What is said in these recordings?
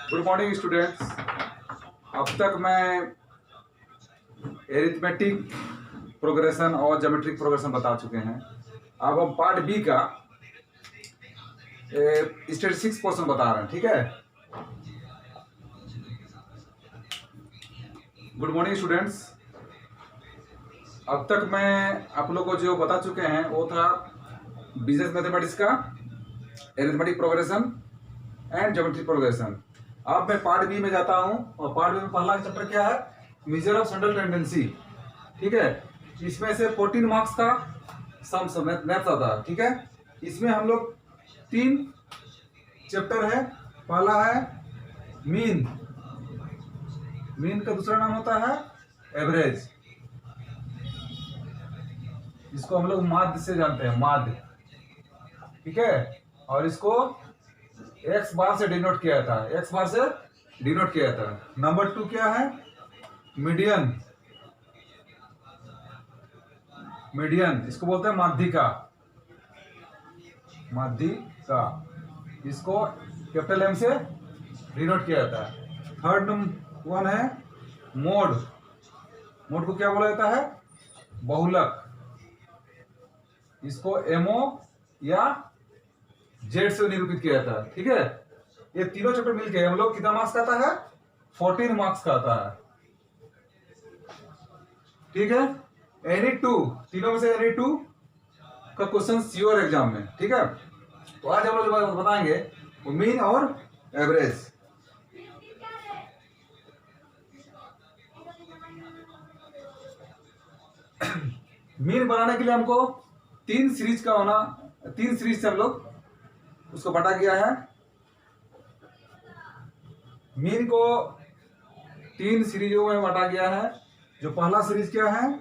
Good morning students. अब तक मैं एरिथमेटिक प्रोग्रेशन और ज्योमेट्रिक प्रोग्रेशन बता चुके हैं। अब हम पार्ट बी का स्टैटिस्टिक्स पोर्शन बता रहे हैं। ठीक है, गुड मॉर्निंग स्टूडेंट्स। अब तक मैं आप लोगों को जो बता चुके हैं वो था बिजनेस मैथमेटिक्स का arithmetic progression and geometric progression. अब मैं पार्ट बी में जाता हूं और पार्ट बी में पहला चैप्टर क्या है, मेजर ऑफ सेंट्रल टेंडेंसी। ठीक है, इसमें से 14 मार्क्स का सम मैथ्स आता है। ठीक है, इसमें हम लोग 3 चैप्टर है। पहला है मीन, मीन का दूसरा नाम होता है एवरेज, इसको हम लोग माध्य से जानते हैं, माध्य। ठीक है, और इसको एक्स बार से डिनोट किया जाता है, एक्स बार से डिनोट किया जाता है। नंबर 2 क्या है, मीडियन, मीडियन इसको बोलते हैं माध्यिका, माध्यिका इसको कैपिटल एम से डिनोट किया जाता है। थर्ड वन है मोड, मोड को क्या बोला जाता है, बहुलक, इसको एमओ या जेड से निरूपित किया जाता है। ठीक है, ये तीनों चैप्टर मिलके हम लोग कितना मार्क्स का आता है, 14 मार्क्स का आता है। ठीक है, एनी टू, तीनों में से एनी टू का क्वेश्चन श्योर एग्जाम में। ठीक है, तो आज हम लोग जो बताएंगे वो मीन और एवरेज। मीन बनाने के लिए हमको 3 सीरीज का होना, 3 सीरीज से हम लोग उसको बटा गया है। मीन को 3 सीरीजों में बांटा गया है। जो पहला सीरीज क्या है,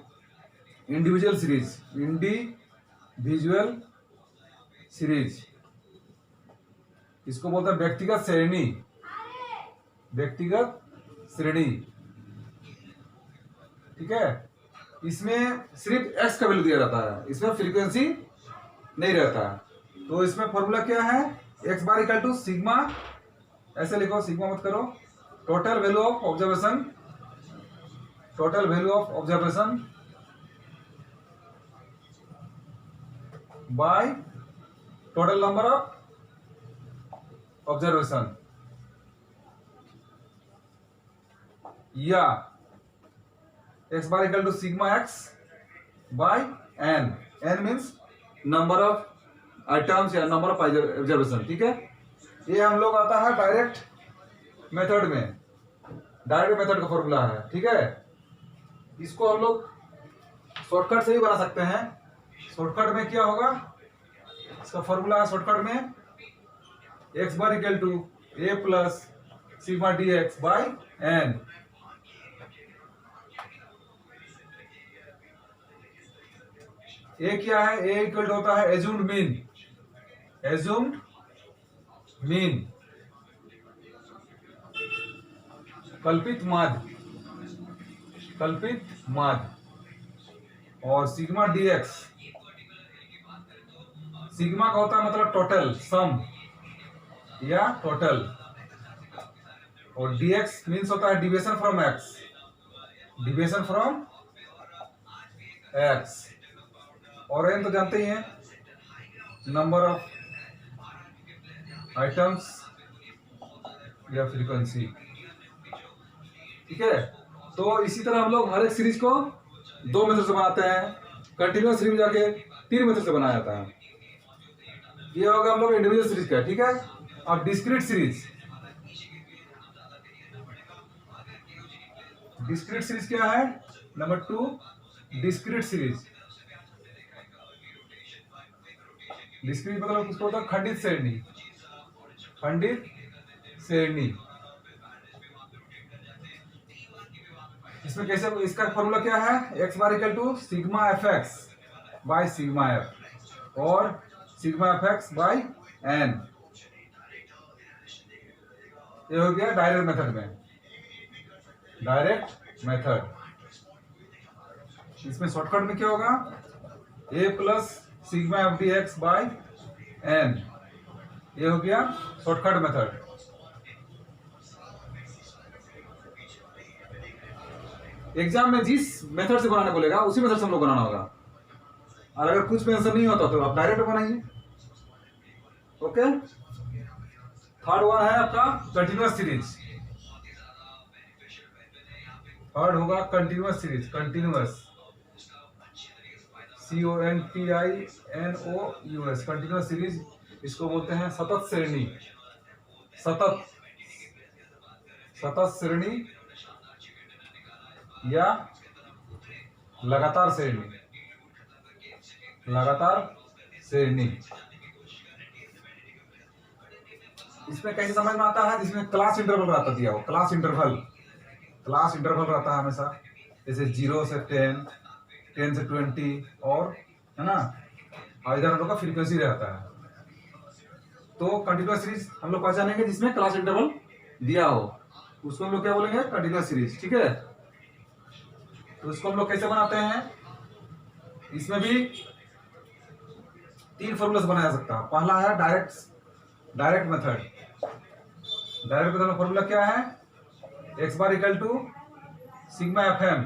इंडिविजुअल सीरीज, इंडिविजुअल सीरीज, इसको बोलते हैं व्यक्तिगत श्रेणी, व्यक्तिगत श्रेणी। ठीक है, इसमें सिर्फ एक्स का वैल्यू दिया जाता है, इसमें फ्रीक्वेंसी नहीं रहता है। तो इसमें फॉर्मूला क्या है, X bar equal to sigma, ऐसे लिखो, सिग्मा मत करो, total value of observation, total value of observation by total number of observation, या X bar equal to sigma X by N, N means number of items या number of observation. ठीक है, ये हम लोग आता है डायरेक्ट मेथड में, डायरेक्ट मेथड का फॉर्मूला है। ठीक है, इसको हम लोग शॉर्टकट से भी बना सकते हैं। शॉर्टकट में क्या होगा, इसका फॉर्मूला है शॉर्टकट में X bar equal to A plus sigma D X by N. A क्या है, ए इक्वल होता है एज्यूम्ड मीन, एज्यूम्ड मीन, कल्पित माध्य, कल्पित माध्य। और सिग्मा डीएक्स, सिग्मा का होता है मतलब टोटल, सम या टोटल, और डीएक्स मीन्स होता है deviation from x, deviation from x. और एन तो जानते ही हैं, नंबर ऑफ आइटम्स या फ्रीक्वेंसी। ठीक है, तो इसी तरह हम लोग हर एक सीरीज को 2 मेथड से बनाते हैं, कंटिन्यूअस सीरीज जाके 3 मेथड से बनाया जाता है। ये होगा हम लोग इंडिविजुअल सीरीज का। ठीक है, अब डिस्क्रीट सीरीज, डिस्क्रीट सीरीज क्या है, नंबर 2 डिस्क्रीट सीरीज। डिस्क्रीट मतलब उसको होता है खंडित श्रेणी, खंडित श्रेणी। इसमें कैसे, इसका फॉर्मूला क्या है, X bar equal to sigma F X by sigma F, और sigma F X by N. ये हो गया डायरेक्ट मेथड में, डायरेक्ट मेथड। इसमें शॉर्टकट में क्या होगा, A plus sigma F D X by N, ये हो गया शॉर्टकट मेथड। एग्जाम में जिस मेथड से बनाने बोलेगा उसी मेथड से हम लोग बनाना होगा, और अगर कुछ में आंसर नहीं होता तो आप डायरेक्ट बनाइए। ओके, थर्ड वन है आपका कंटिन्यूअस सीरीज। थर्ड होगा continuous series, continuous, CONTINOUS, continuous series. इसको बोलते हैं सतत श्रेणी, सतत श्रेणी या लगातार श्रेणी, लगातार श्रेणी। इसमें कैसे समझ में आता है, जिसमें क्लास इंटरवल रहता दिया हो, क्लास इंटरवल रहता है हमेशा, जैसे 0 से 10, 10 से 20, और है ना, और इधर हम लोग का फ्रीक्वेंसी रहता है। तो कंटिन्यूअस सीरीज हम लोग पहचानेंगे जिसमें क्लास इंटरवल दिया हो, उसको हम लोग क्या बोलेंगे, कंटिन्यूअस सीरीज। ठीक है, तो इसको हम लोग कैसे बनाते हैं, इसमें भी 3 फॉर्मूला से बनाया सकता है। पहला है डायरेक्ट मेथड। डायरेक्ट मेथड में फॉर्मूला क्या है, x bar equal to sigma FM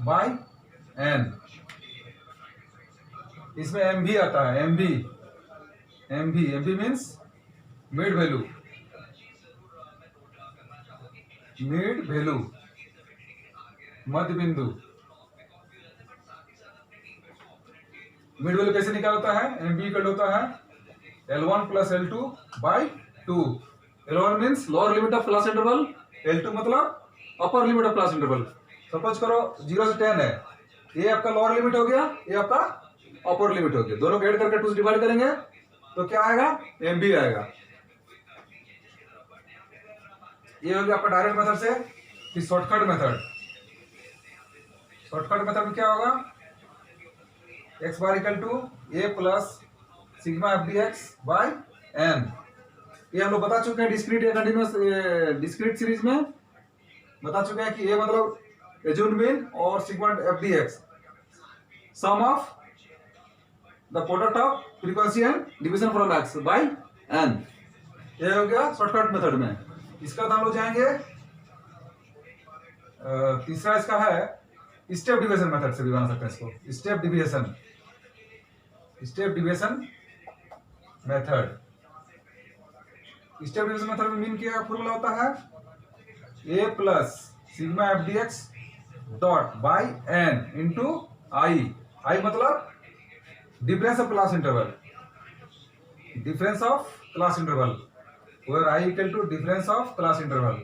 by n। इसमें MV आता है, MV मीन्स मिड वैल्यू, मध्य बिंदु। मिड वैल्यू कैसे निकालता है, MV इक्वल होता है L1 plus L2 by 2। L1 means lower limit of class interval, L2 मतलब upper limit of class interval. Suppose करो 0 से 10 है, ये आपका लोअर लिमिट हो गया, ये आपका अपर लिमिट हो गया, दोनों को ऐड करके 2 से डिवाइड करेंगे तो क्या आएगा, MV आएगा। ये हो गया आपका डायरेक्ट मेथड से। फिर शॉर्टकट मेथड में क्या होगा, x bar equal to a plus sigma FDX by n। ये हम लोग बता चुके हैं डिस्क्रीट या कंटिन्यूअस, डिस्क्रीट सीरीज में बता चुके हैं कि a मतलब एज्यूम्ड मीन और sigma FDX sum of the product of frequency and division from x by n। ये हो गया शॉर्टकट मेथड में। इसका बाद हम लोग जाएंगे, तीसरा इसका है स्टेप डिवीजन मेथड से भी बना सकते हैं इसको, step division method. Step division method में मीन क्या फॉर्मूला होता है, a plus sigma FDX dot by n into I मतलब difference of class interval, where I equal to difference of class interval,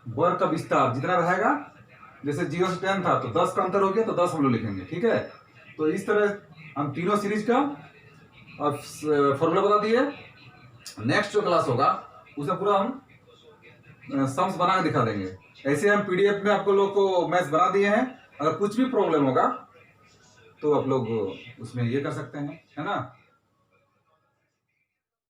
work का विस्तार जितना रहेगा, जैसे 0 से 10 था तो 10 का अंतर हो गया तो 10 हम लोग लिखेंगे। ठीक है, तो इस तरह हम तीनों सीरीज का फॉर्मूला बता दिए। नेक्स्ट जो क्लास होगा उसमें पूरा हम सम्स बना के दिखा देंगे। ऐसे हम PDF में आपको लोग को मैथ्स बना दिए हैं, अगर कुछ भी प्रॉब्लम होगा तो आप लोग उसमें ये कर सकते हैं, है ना।